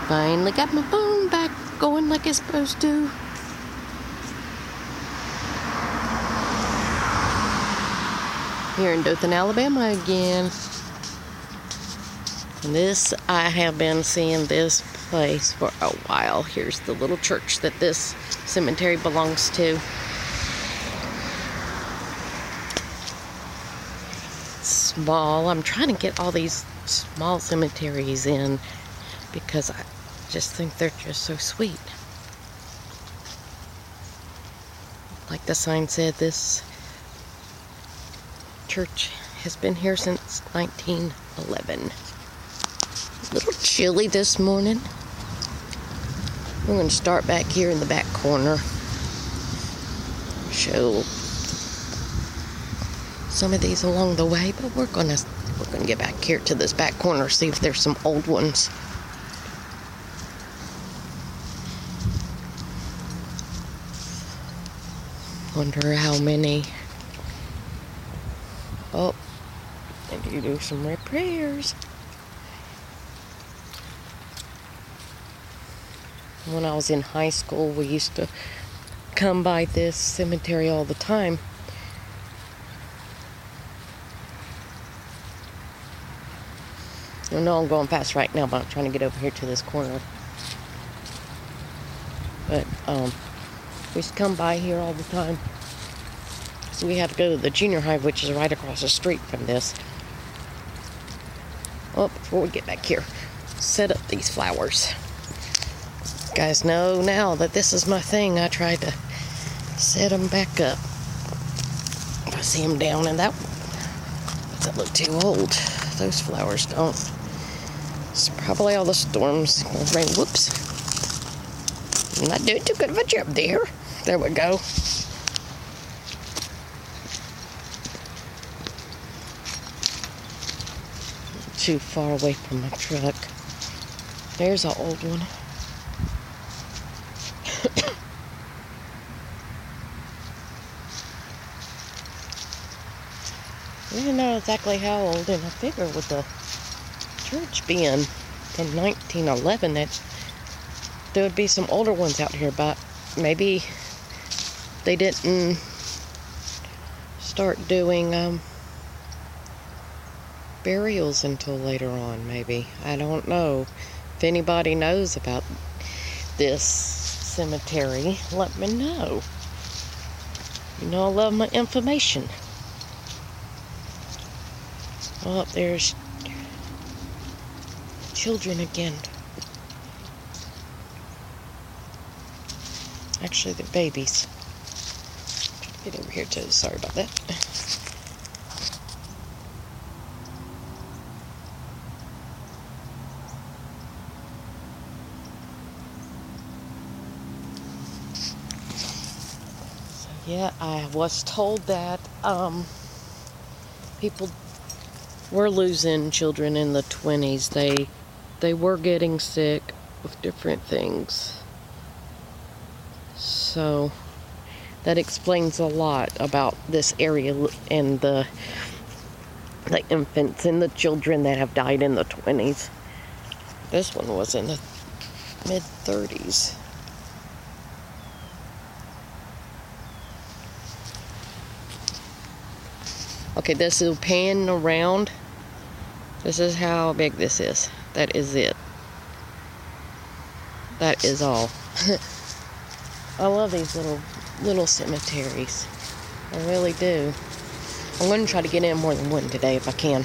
Finally got my phone back going like it's supposed to. Here in Dothan, Alabama again. And this, I have been seeing this place for a while. Here's the little church that this cemetery belongs to. Small. I'm trying to get all these small cemeteries in because I just think they're just so sweet. Like the sign said, this church has been here since 1911. A little chilly this morning. We're going to start back here in the back corner. Show some of these along the way, but we're gonna get back here to this back corner, see if there's some old ones. Wonder how many. Oh, and you do some repairs. When I was in high school, we used to come by this cemetery all the time. I know I'm going fast right now, but I'm trying to get over here to this corner. But we used to come by here all the time. So we had to go to the junior high, which is right across the street from this. Well, before we get back here, set up these flowers. You guys know now that this is my thing. I tried to set them back up. I see them down in that one. That look too old. Those flowers don't. It's probably all the storms. Rain. Whoops. I'm not doing too good of a job there. There we go. Too far away from my truck. There's an old one. I don't know exactly how old, and I figure with the church being from 1911 that there would be some older ones out here, but maybe they didn't start doing burials until later on, maybe. I don't know. If anybody knows about this cemetery, let me know. You know I love my information. Oh, there's children again. Actually, they're babies. Get over here too. Sorry about that. So yeah, I was told that people were losing children in the 20s. They were getting sick with different things. So that explains a lot about this area and the infants and the children that have died in the 20s. This one was in the mid-30s. Okay, this is panning around. This is how big this is. That is it. That is all. I love these little cemeteries. I really do. I'm going to try to get in more than one today if I can.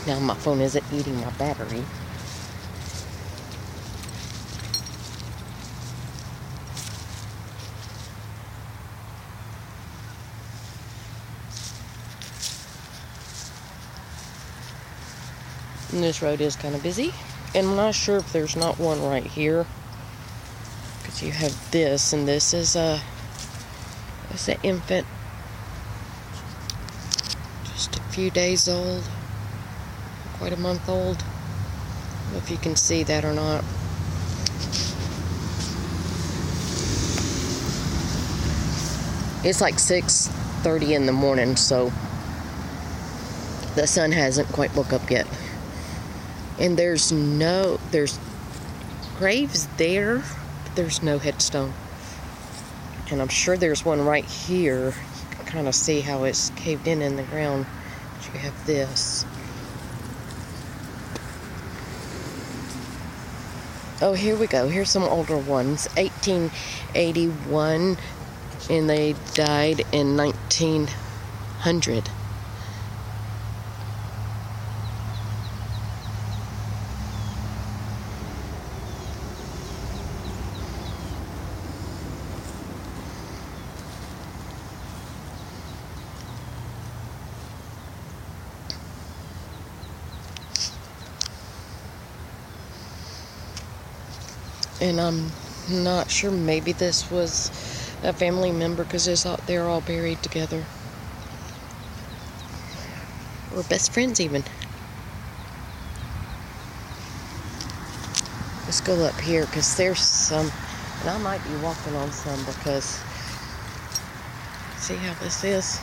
Now my phone isn't eating my battery. And this road is kind of busy. And I'm not sure if there's not one right here. Because you have this, and this is it's an infant. Just a few days old. Quite a month old. I don't know if you can see that or not. It's like 6:30 in the morning, so the sun hasn't quite woke up yet. And there's graves there, but there's no headstone. And I'm sure there's one right here. You can kind of see how it's caved in the ground. But you have this. Oh, here we go. Here's some older ones. 1881, and they died in 1900. And I'm not sure, maybe this was a family member because they're all buried together. Or best friends even. Let's go up here because there's some, and I might be walking on some because, see how this is?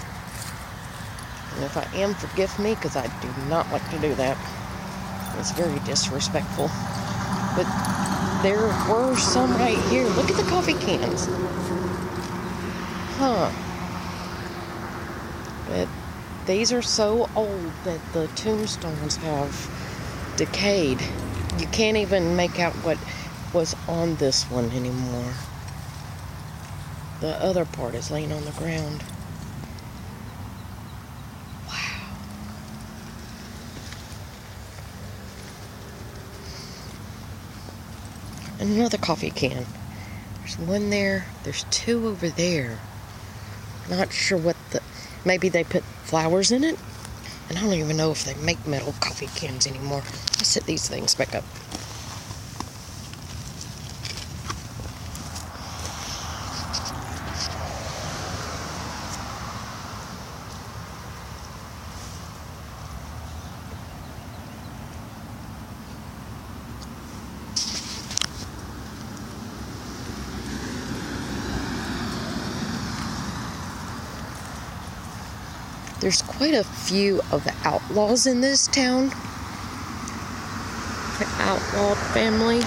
And if I am, forgive me because I do not like to do that. It's very disrespectful. But there were some right here. Look at the coffee cans. Huh. But these are so old that the tombstones have decayed. You can't even make out what was on this one anymore. The other part is laying on the ground. Another coffee can. There's one there. There's two over there. Not sure what maybe they put flowers in it. And I don't even know if they make metal coffee cans anymore. Let's set these things back up. There's quite a few of the outlaws in this town. The outlawed family.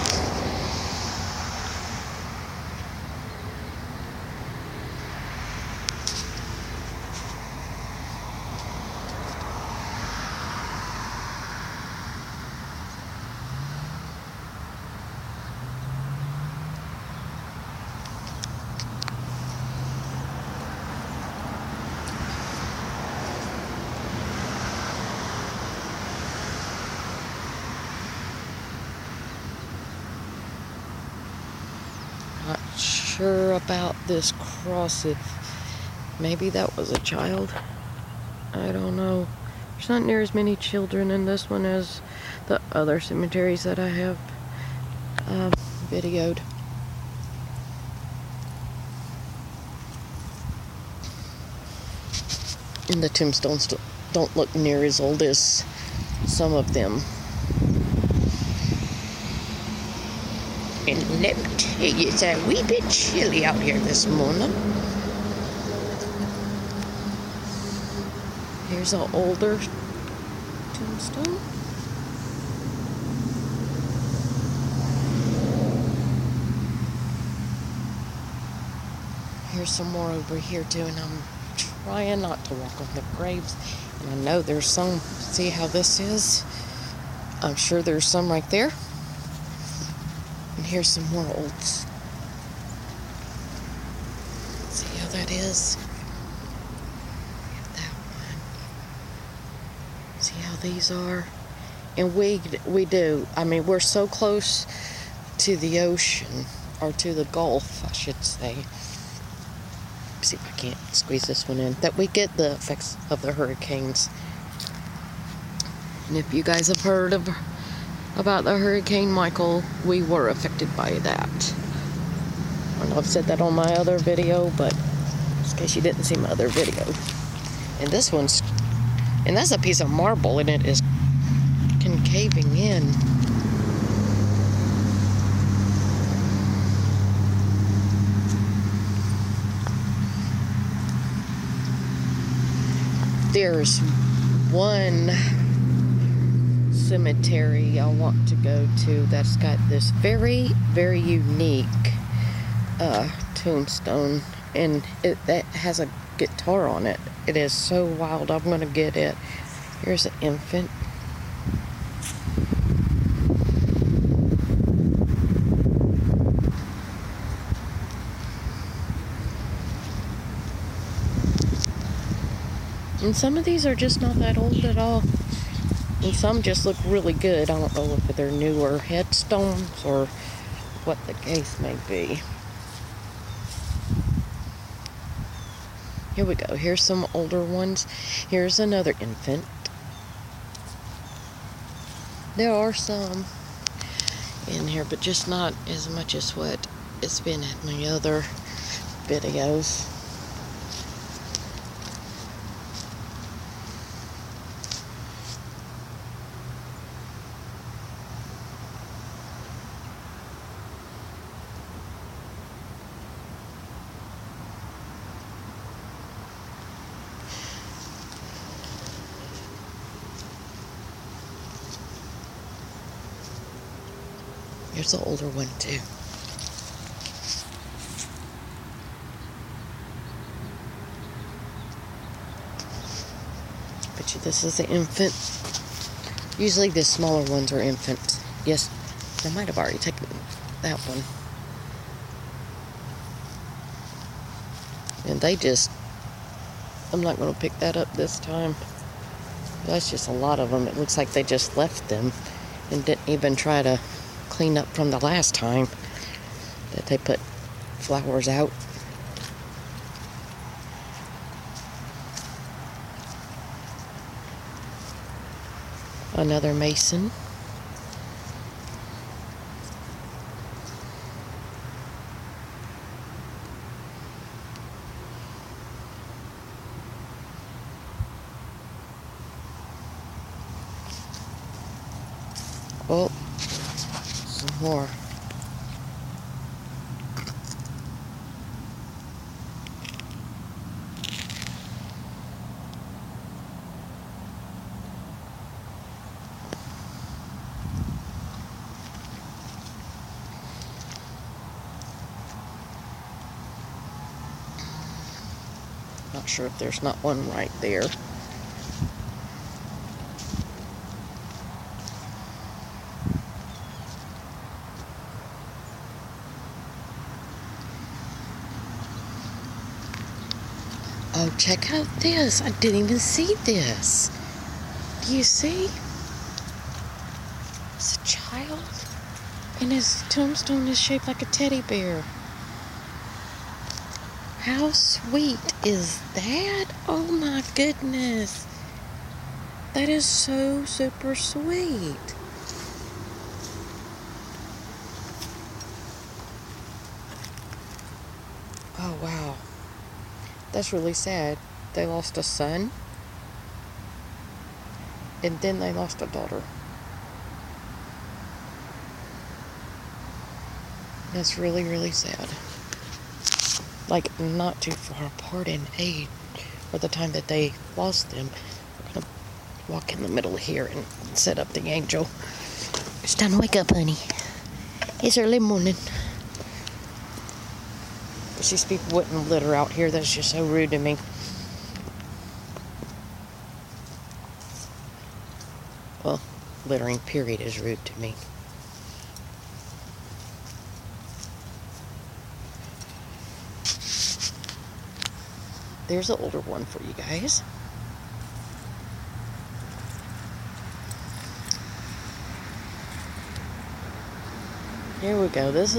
Not sure about this cross, if maybe that was a child. I don't know. There's not near as many children in this one as the other cemeteries that I have videoed. And the tombstones don't look near as old as some of them. And let me tell you, it's a wee bit chilly out here this morning. Here's an older tombstone. Here's some more over here too, and I'm trying not to walk on the graves. And I know there's some, see how this is? I'm sure there's some right there. And here's some more olds. See how that is? That one. See how these are? And we do. I mean, we're so close to the ocean, or to the Gulf, I should say. See if I can't squeeze this one in. That we get the effects of the hurricanes. And if you guys have heard about the Hurricane Michael, we were affected by that. I know I've said that on my other video, but just in case you didn't see my other video. And this one's, and that's a piece of marble, and it is concaving in. There's one cemetery I want to go to that's got this very, very unique tombstone, and that has a guitar on it. It is so wild. I'm gonna get it. Here's an infant. And some of these are just not that old at all. And some just look really good. I don't know if they're newer headstones or what the case may be. Here we go. Here's some older ones. Here's another infant. There are some in here, but just not as much as what it's been at my other videos. Here's the older one too. Bet you this is an infant. Usually the smaller ones are infants. Yes, I might have already taken that one. And they just, I'm not going to pick that up this time. That's just a lot of them. It looks like they just left them and didn't even try to clean up from the last time that they put flowers out. Another mason. Oh, some more. Not sure if there's not one right there. Oh, check out this. I didn't even see this. Do you see? It's a child, and his tombstone is shaped like a teddy bear. How sweet is that? Oh my goodness. That is so super sweet. Oh wow. That's really sad. They lost a son, and then they lost a daughter. That's really, really sad. Like, not too far apart in age, or the time that they lost them. We're gonna walk in the middle here and set up the angel. It's time to wake up, honey. It's early morning. These people wouldn't litter out here. That's just so rude to me. Well, littering, period, is rude to me. There's an older one for you guys. Here we go. This is